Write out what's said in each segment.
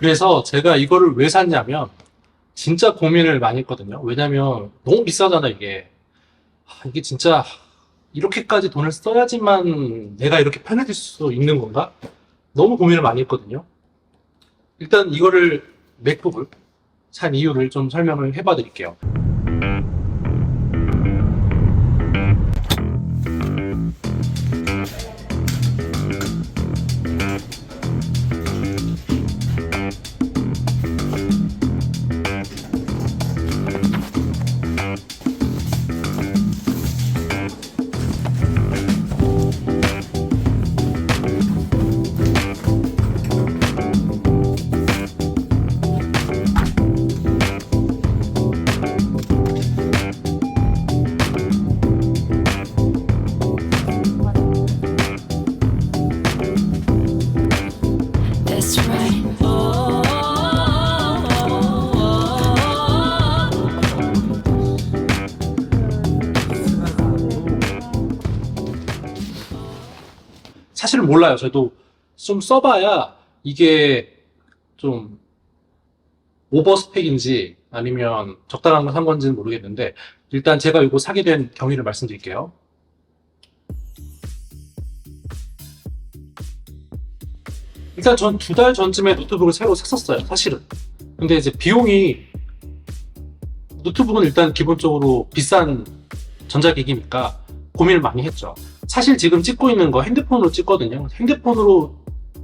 그래서 제가 이거를 왜 샀냐면 진짜 고민을 많이 했거든요. 왜냐면 너무 비싸잖아 이게. 이게 진짜 이렇게까지 돈을 써야지만 내가 이렇게 편해질 수 있는 건가? 너무 고민을 많이 했거든요. 일단 이거를 맥북을 산 이유를 좀 설명을 해봐 드릴게요. That's right. Oh, 사실 몰라요. 저도 좀 써봐야 이게 좀 오버 스펙인지 아니면 적당한 거 산 건지는 모르겠는데 일단 제가 이거 사게 된 경위를 말씀드릴게요. 일단 전 2달 전쯤에 노트북을 새로 샀었어요, 사실은. 근데 이제 비용이, 노트북은 일단 기본적으로 비싼 전자기기니까 고민을 많이 했죠. 사실 지금 찍고 있는 거 핸드폰으로 찍거든요. 핸드폰으로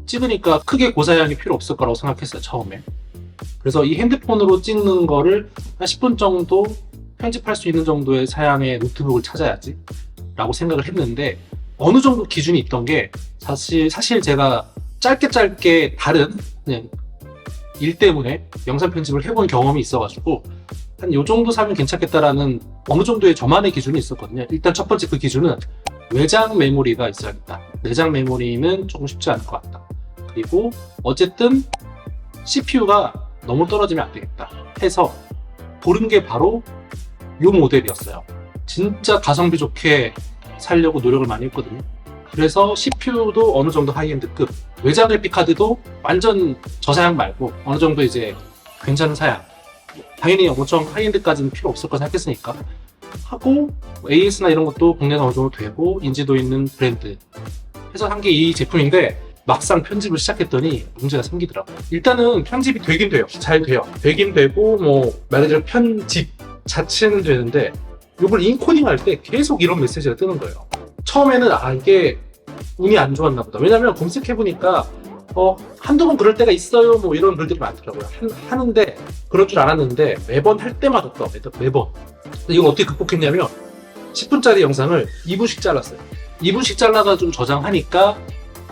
찍으니까 크게 고사양이 필요 없을 거라고 생각했어요, 처음에. 그래서 이 핸드폰으로 찍는 거를 한 10분 정도 편집할 수 있는 정도의 사양의 노트북을 찾아야지 라고 생각을 했는데, 어느 정도 기준이 있던 게 사실 제가 짧게 다른 그냥 일 때문에 영상 편집을 해본 경험이 있어가지고 한 요 정도 사면 괜찮겠다라는 어느 정도의 저만의 기준이 있었거든요. 일단 첫 번째 그 기준은 외장 메모리가 있어야겠다. 내장 메모리는 조금 쉽지 않을 것 같다. 그리고 어쨌든 CPU가 너무 떨어지면 안 되겠다 해서 고른 게 바로 요 모델이었어요. 진짜 가성비 좋게 살려고 노력을 많이 했거든요. 그래서 CPU도 어느 정도 하이엔드급, 외장 그래픽카드도 완전 저사양 말고 어느 정도 이제 괜찮은 사양, 당연히 엄청 하이엔드까지는 필요 없을 거 생각했으니까 하고, AS나 이런 것도 국내에 어느 정도 되고 인지도 있는 브랜드 해서 한 게 이 제품인데, 막상 편집을 시작했더니 문제가 생기더라고요. 일단은 편집이 되긴 돼요. 잘 돼요. 되긴 되고 뭐 말 그대로 편집 자체는 되는데, 이걸 인코딩 할 때 계속 이런 메시지가 뜨는 거예요. 처음에는 이게 운이 안 좋았나 보다. 왜냐면 검색해보니까 한두 번 그럴 때가 있어요 뭐 이런 글들이 많더라고요. 하는데 그럴 줄 알았는데 매번 할 때마다 떠. 매번. 근데 이걸 어떻게 극복했냐면 10분짜리 영상을 2분씩 잘랐어요. 2분씩 잘라가지고 저장하니까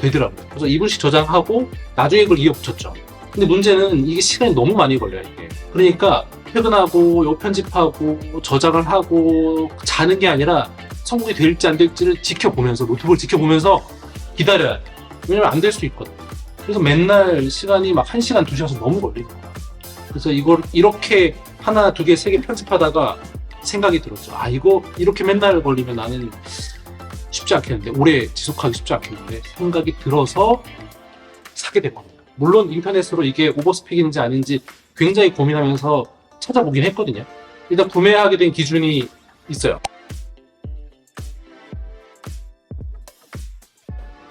되더라고요. 그래서 2분씩 저장하고 나중에 이걸 이어붙였죠. 근데 문제는 이게 시간이 너무 많이 걸려요, 이게. 그러니까 퇴근하고 요 편집하고 저장을 하고 자는 게 아니라 성공이 될지 안 될지를 지켜보면서, 노트북을 지켜보면서 기다려야 돼. 왜냐면 안 될 수 있거든. 그래서 맨날 시간이 막 1시간, 2시간씩 너무 걸리는 거야. 그래서 이걸 이렇게 하나, 두 개, 세 개 편집하다가 생각이 들었죠. 이거 이렇게 맨날 걸리면 나는 쉽지 않겠는데, 오래 지속하기 쉽지 않겠는데 생각이 들어서 사게 된 겁니다. 물론 인터넷으로 이게 오버스펙인지 아닌지 굉장히 고민하면서 찾아보긴 했거든요. 일단 구매하게 된 기준이 있어요.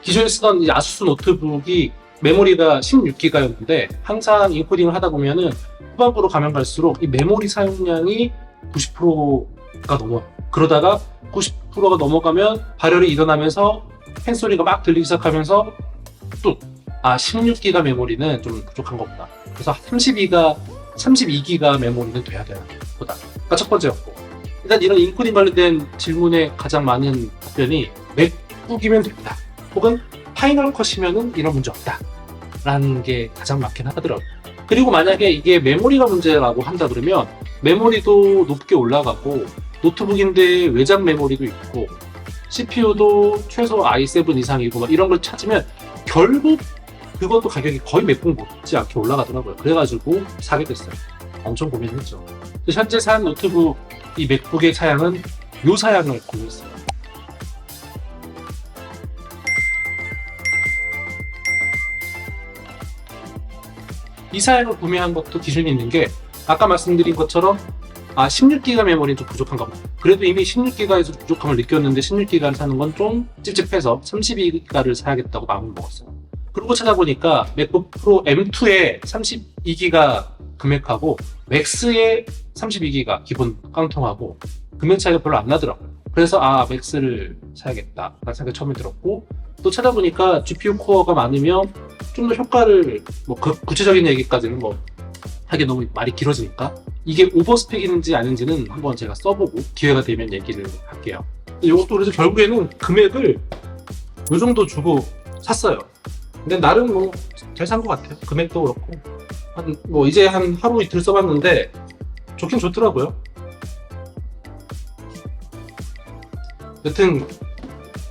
기존에 쓰던 이 아수스 노트북이 메모리가 16기가였는데 항상 인코딩을 하다 보면은 후반부로 가면 갈수록 이 메모리 사용량이 90%가 넘어요. 그러다가 90%가 넘어가면 발열이 일어나면서 팬소리가 막 들리기 시작하면서 또 16기가 메모리는 좀 부족한 것보다. 그래서 32기가 메모리는 돼야 되나 보다. 가 첫 번째였고, 일단 이런 인코딩 관련된 질문에 가장 많은 답변이 맥북이면 된다, 혹은 파이널 컷이면은 이런 문제 없다 라는 게 가장 많긴 하더라고요. 그리고 만약에 이게 메모리가 문제라고 한다 그러면 메모리도 높게 올라가고, 노트북인데 외장 메모리도 있고 CPU도 최소 i7 이상이고 막 이런 걸 찾으면 결국 그것도 가격이 거의 맥북 못지 않게 올라가더라고요. 그래가지고 사게 됐어요. 엄청 고민했죠. 현재 산 노트북 이 맥북의 사양은 요 사양을 고민했어요. 이사양을 구매한 것도 기준이 있는 게 아까 말씀드린 것처럼 16기가 메모리는 좀 부족한가 보다. 그래도 이미 16기가에서 부족함을 느꼈는데 16기가를 사는 건 좀 찝찝해서 32기가를 사야겠다고 마음을 먹었어요. 그러고 찾아보니까 맥북 프로 M2에 32기가 금액하고 맥스에 32기가 기본 깡통하고 금액 차이가 별로 안 나더라고요. 그래서 맥스를 사야겠다 라는 생각이 처음에 들었고, 또 찾아보니까 GPU 코어가 많으면 좀 더 효과를 구체적인 얘기까지는 하기 너무 말이 길어지니까 이게 오버스펙인지 아닌지는 한번 제가 써보고 기회가 되면 얘기를 할게요. 이것도 그래서 결국에는 금액을 요 정도 주고 샀어요. 근데 나름 잘 산 것 같아요. 금액도 그렇고 이제 한 하루 이틀 써봤는데 좋긴 좋더라고요. 여튼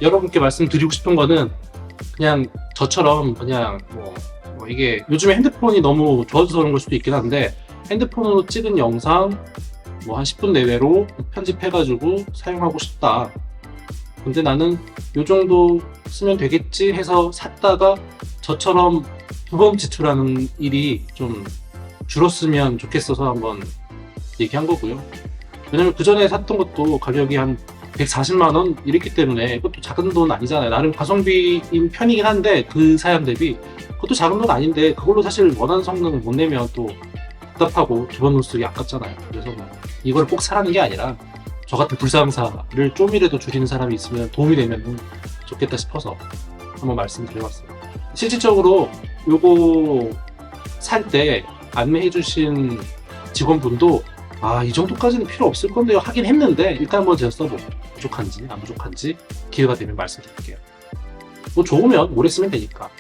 여러분께 말씀드리고 싶은 거는 그냥 저처럼 그냥 이게 요즘에 핸드폰이 너무 좋아져서 그런 걸 수도 있긴 한데, 핸드폰으로 찍은 영상 한 10분 내외로 편집해가지고 사용하고 싶다. 근데 나는 요 정도 쓰면 되겠지 해서 샀다가 저처럼 두 번 지출하는 일이 좀 줄었으면 좋겠어서 한번 얘기한 거고요. 왜냐면 그 전에 샀던 것도 가격이 한 140만원 이랬기 때문에 그것도 작은 돈 아니잖아요. 나름 가성비인 편이긴 한데 그 사양 대비 그것도 작은 돈 아닌데 그걸로 사실 원하는 성능을 못 내면 또 답답하고 두 번 돈 쓰기 아깝잖아요. 그래서 이걸 꼭 사라는 게 아니라 저 같은 불상사를 좀이라도 줄이는 사람이 있으면 도움이 되면 좋겠다 싶어서 한번 말씀드려봤어요. 실질적으로 요거 살 때 안내해주신 직원분도 이 정도까지는 필요 없을 건데요 하긴 했는데, 일단 한번 제가 써보고 부족한지 안 부족한지 기회가 되면 말씀드릴게요. 좋으면 오래 쓰면 되니까.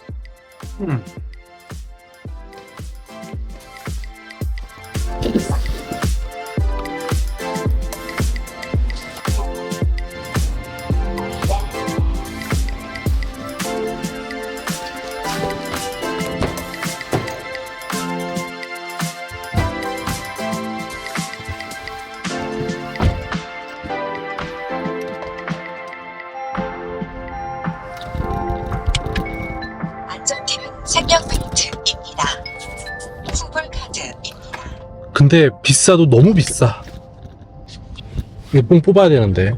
안전띠는 생명벨트입니다. 후불카드입니다. 근데 비싸도 너무 비싸. 이거 뽕 뽑아야 되는데.